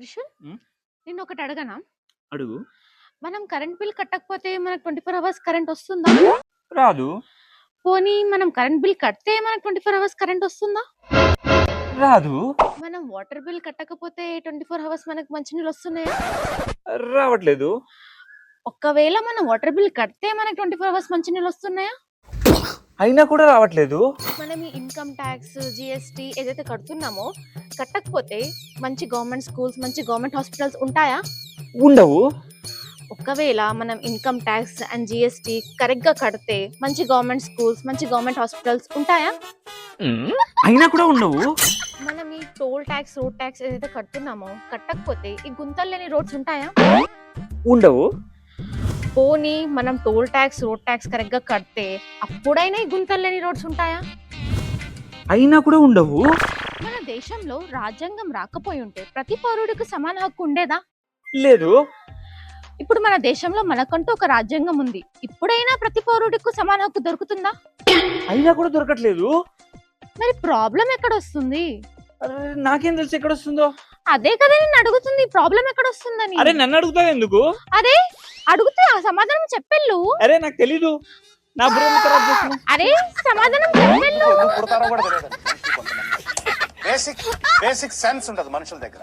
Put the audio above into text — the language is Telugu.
త్రిషుల్, హ్మ్. నిన్నొకటి అడగనా? అడుగు. మనం కరెంట్ బిల్ కట్టకపోతే మనకు 24 అవర్స్ కరెంట్ వస్తుందా? రాదు. పోనీ మనం కరెంట్ బిల్ కడితే మనకు 24 అవర్స్ కరెంట్ వస్తుందా? రాదు. మనం వాటర్ బిల్ కట్టకపోతే 24 అవర్స్ మనకు మంచినీళ్ళు వస్తున్నాయా? రావట్లేదు. ఒకవేళ మనం వాటర్ బిల్ కడితే మనకు 24 అవర్స్ మంచినీళ్ళు వస్తున్నాయా? అయినా కూడా రావట్లేదు. మనం ఈ ఇన్కమ్ ట్యాక్స్, జీఎస్టీ ఏదైతే కడుతున్నామో కట్టకపోతే మంచి గవర్నమెంట్ స్కూల్స్, మంచి గవర్నమెంట్ హాస్పిటల్స్ ఉంటాయా? ఉండవు. ఒకవేళ మనం income tax and GST correct గా కడితే మంచి గవర్నమెంట్ స్కూల్స్, మంచి గవర్నమెంట్ హాస్పిటల్స్ ఉంటాయా? అయినా కూడా ఉండవు. మనం ఈ టోల్ ట్యాక్స్, రోడ్ ట్యాక్స్ ఏదైతే కడుతున్నామో కట్టకపోతే ఈ గుంతలు లేని రోడ్స్ ఉంటాయా? ఉండవు. పోనీ మనం toll tax, road tax correct గా కడితే అప్పుడైనా ఈ గుంతలు లేని రోడ్స్ ఉంటాయా? అయినా కూడా ఉండవు. మన దేశంలో రాజ్యాంగం రాకపోయి ఉంటే ప్రతి పౌరుడికి సమాన హక్కు ఉండేదా? లేదు. ఇప్పుడు మన దేశంలో మనకంటూ ఒక రాజ్యాంగం ఉంది. ఇప్పుడైనా ప్రతి పౌరుడికి సమాన హక్కు దొరుకుతుందా? అయినా కూడా దొరకట్లేదు. మరి ప్రాబ్లం ఎక్కడ వస్తుంది? అరే, నాకేం తెలుసు ఎక్కడ వస్తుందో. అదే కదా నేను అడుగుతుంది, ప్రాబ్లం ఎక్కడ వస్తుందని. అరే, నన్ను అడుగుతావు ఎందుకు? అదే అడిగితే ఆ సమాధానం చెప్పెళ్ళు. అరే, నాకు తెలీదు. నా బుర్ర ఖరాబ్ చేస్తున్నావు. అరే, సమాధానం చెప్పెళ్ళు. బేసిక్ సెన్స్ ఉండదు మనుషుల దగ్గర.